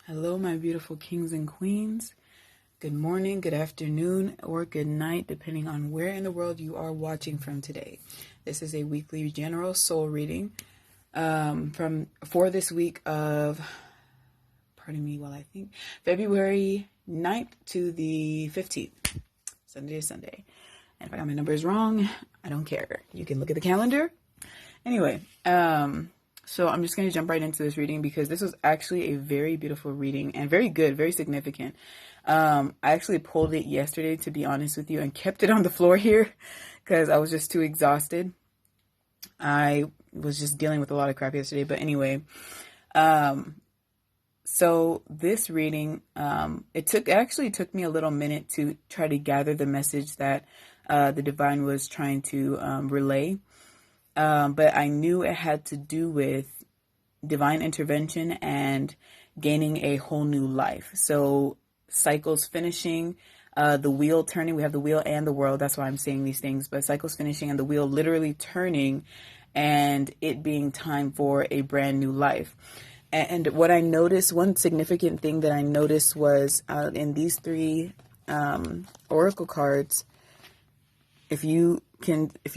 Hello, my beautiful kings and queens. Good morning, good afternoon, or good night, depending on where in the world you are watching from today. This is a weekly general soul reading for this week of, February 9th to the 15th, Sunday to Sunday. And if I got my numbers wrong, I don't care. You can look at the calendar. Anyway, so I'm just going to jump right into this reading because this was actually a very beautiful reading and very good, very significant. I actually pulled it yesterday, to be honest with you, and kept it on the floor here because I was just too exhausted. I was just dealing with a lot of crap yesterday. But anyway, so this reading, it actually took me a little minute to try to gather the message that the divine was trying to relay. But I knew it had to do with divine intervention and gaining a whole new life. So cycles finishing, the wheel turning. We have the wheel and the world. That's why I'm saying these things. But cycles finishing and the wheel literally turning and it being time for a brand new life. And what I noticed, one significant thing that I noticed was in these three oracle cards, if you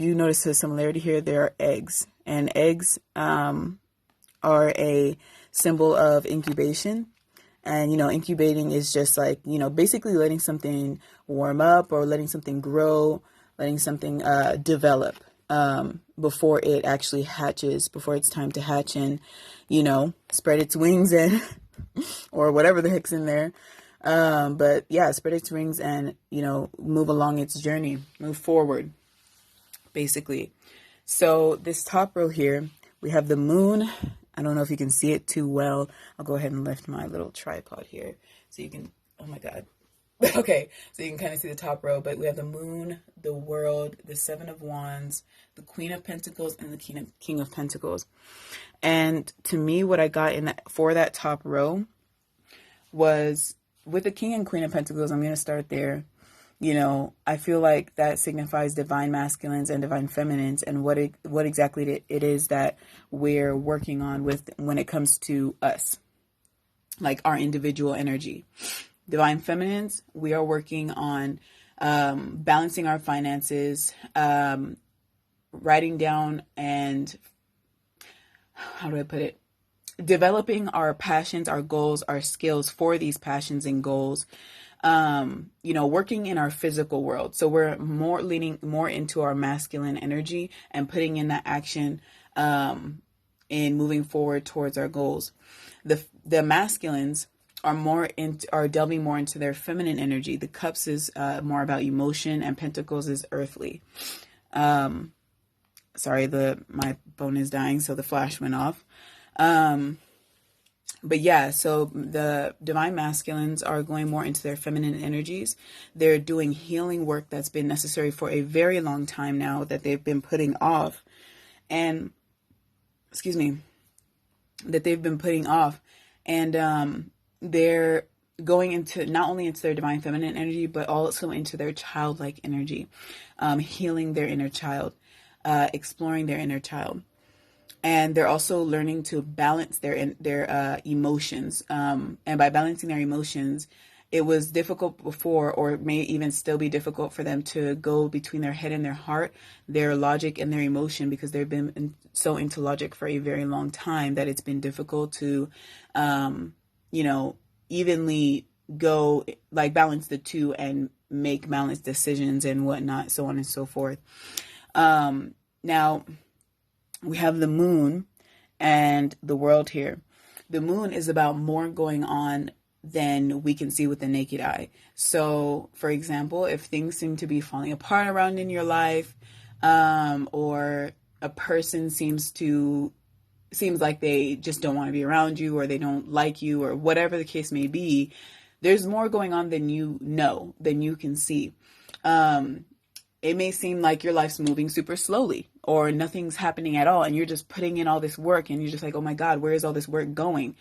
notice a similarity here, there are eggs, and eggs are a symbol of incubation. And, incubating is just like, basically letting something warm up or letting something grow, letting something develop before it actually hatches, before it's time to hatch and, spread its wings and or whatever the heck's in there. But yeah, spread its wings and, move along its journey, move forward, basically. So this top row here, we have the moon. I don't know if you can see it too well. I'll go ahead and lift my little tripod here so you can, oh my God. Okay, so you can kind of see the top row, but we have the moon, the world, the Seven of Wands, the Queen of Pentacles, and the King of Pentacles. And to me, what I got for that top row was with the King and Queen of Pentacles. I'm going to start there. I feel like that signifies divine masculines and divine feminines, and what exactly it is that we're working on when it comes to us, like our individual energy. Divine feminines, we are working on balancing our finances, writing down and, how do I put it? Developing our passions, our goals, our skills for these passions and goals, working in our physical world. So we're leaning more into our masculine energy and putting in that action in moving forward towards our goals. The masculines are delving more into their feminine energy. The cups is more about emotion, and pentacles is earthly. Sorry, my phone is dying, so the flash went off. But yeah, so the divine masculines are going more into their feminine energies. They're doing healing work that's been necessary for a very long time now that they've been putting off. And, they're going into not only into their divine feminine energy, but also into their childlike energy, healing their inner child, exploring their inner child. And they're also learning to balance their emotions. And by balancing their emotions, it was difficult before, or may even still be difficult for them to go between their head and their heart, their logic and their emotion, because they've been so into logic for a very long time that it's been difficult to, evenly go, like, balance the two and make balanced decisions and whatnot, so on and so forth. Now, we have the moon and the world here. The moon is about more going on than we can see with the naked eye. So, for example, if things seem to be falling apart around in your life, or a person seems like they just don't want to be around you, or they don't like you, or whatever the case may be, there's more going on than than you can see. It may seem like your life's moving super slowly, or nothing's happening at all, and you're just putting in all this work, and you're just like, oh my God, where is all this work going?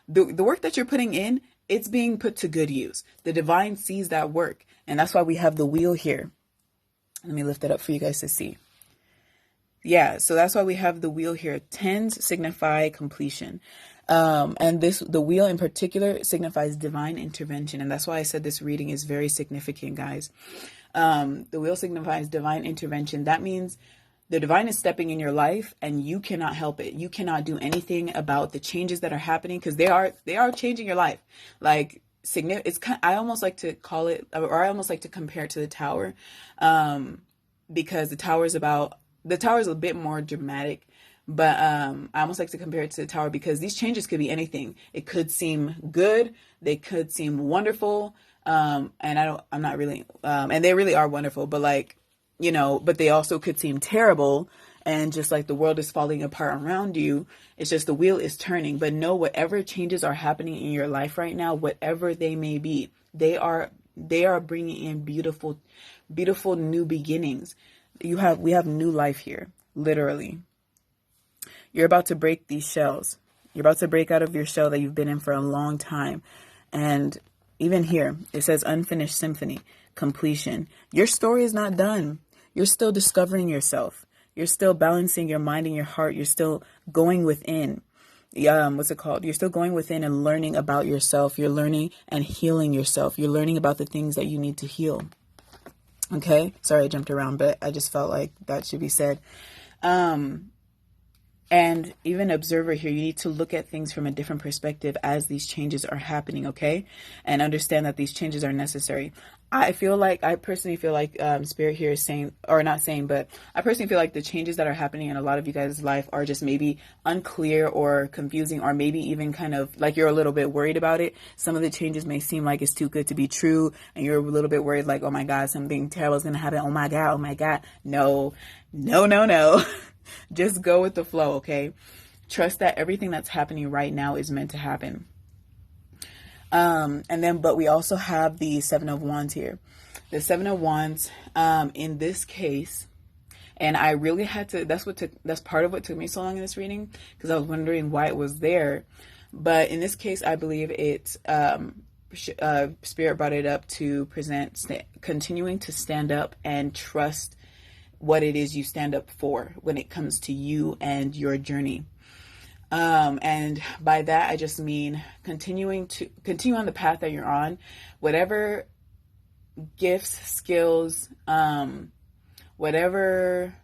The work that you're putting in, it's being put to good use. The divine sees that work, and that's why we have the wheel here. Let me lift it up for you guys to see. Yeah, so that's why we have the wheel here. Tens signify completion. And the wheel in particular signifies divine intervention. And that's why I said this reading is very significant, guys. The wheel signifies divine intervention. That means the divine is stepping in your life and you cannot help it. You cannot do anything about the changes that are happening, because they are changing your life. Like, it's kind of, I almost like to call it, or I almost like to compare it to the tower, because the tower is a bit more dramatic. But I almost like to compare it to the tower, because these changes could be anything. It could seem good. They could seem wonderful. And I'm not really, and they really are wonderful, but like, but they also could seem terrible. And just like the world is falling apart around you, it's just the wheel is turning. But know, whatever changes are happening in your life right now, whatever they may be, they are bringing in beautiful, beautiful new beginnings. We have new life here, literally. You're about to break these shells. You're about to break out of your shell that you've been in for a long time. And even here, it says unfinished symphony, completion. Your story is not done. You're still discovering yourself. You're still balancing your mind and your heart. You're still going within. What's it called? You're still going within and learning about yourself. You're learning and healing yourself. You're learning about the things that you need to heal. Okay? Sorry, I jumped around, but I just felt like that should be said. And even observer here, you need to look at things from a different perspective as these changes are happening, okay? And understand that these changes are necessary. I personally feel like Spirit here is saying, or not saying, but I personally feel like the changes that are happening in a lot of you guys' life are just maybe unclear or confusing, or maybe even kind of like you're a little bit worried about it. Some of the changes may seem like it's too good to be true, and you're a little bit worried like, oh my God, something terrible is going to happen. Oh my God. No. Just go with the flow, okay? Trust that everything that's happening right now is meant to happen. But we also have the Seven of Wands here. The Seven of Wands, in this case, and I really had to, that's part of what took me so long in this reading, because I was wondering why it was there. But in this case, I believe it's, Spirit brought it up to present, continuing to stand up and trust what it is you stand up for when it comes to you and your journey. And by that, I just mean continue on the path that you're on, whatever gifts, skills, whatever,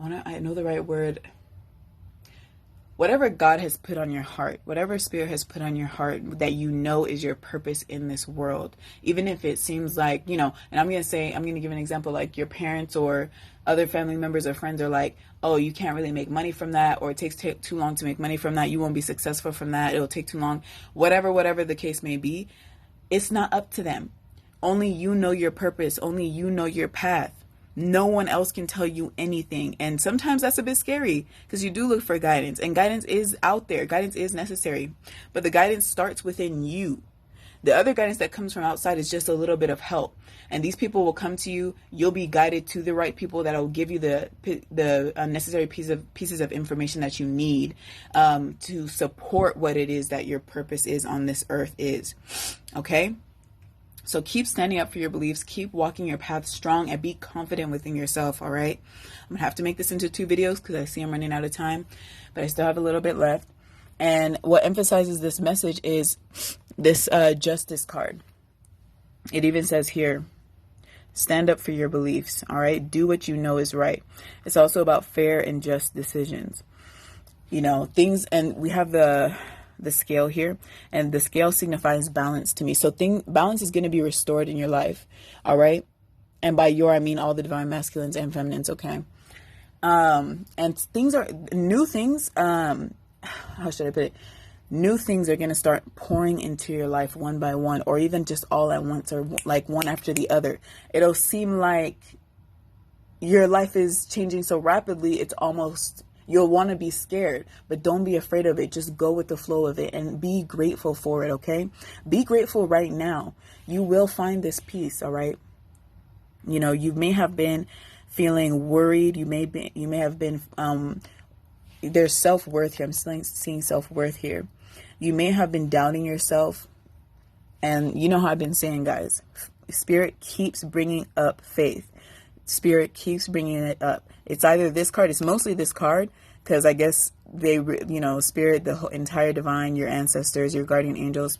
I know the right word, whatever God has put on your heart, whatever Spirit has put on your heart that you know is your purpose in this world, even if it seems like, and I'm going to give an example, like your parents or other family members or friends are like, oh, you can't really make money from that, or it takes too long to make money from that. You won't be successful from that. It'll take too long. Whatever the case may be, it's not up to them. Only you know your purpose. Only you know your path. No one else can tell you anything. And sometimes that's a bit scary, because you do look for guidance, and guidance is out there. Guidance is necessary, but the guidance starts within you. The other guidance that comes from outside is just a little bit of help. And these people will come to you. You'll be guided to the right people that will give you the necessary pieces of information that you need to support what it is that your purpose is on this earth is. Okay? So keep standing up for your beliefs. Keep walking your path strong and be confident within yourself. All right? I'm going to have to make this into 2 videos because I see I'm running out of time, but I still have a little bit left. And what emphasizes this message is this justice card. It even says here, stand up for your beliefs. All right? Do what you know is right. It's also about fair and just decisions. Things, and we have the scale here, and the scale signifies balance to me. So balance is going to be restored in your life. All right? And by your, I mean all the divine masculines and feminines. Okay? And new things, how should I put it? New things are going to start pouring into your life one by one, or even just all at once, or like one after the other. It'll seem like your life is changing so rapidly, it's almost, you'll want to be scared, but don't be afraid of it. Just go with the flow of it and be grateful for it, okay? Be grateful right now. You will find this peace, all right? You may have been feeling worried. You may have been, there's self-worth here. I'm still seeing self-worth here. You may have been doubting yourself. And you know how I've been saying, guys, Spirit keeps bringing up faith. Spirit keeps bringing it up. It's either this card. It's mostly this card. because I guess they, you know, spirit, the whole entire divine, your ancestors, your guardian angels,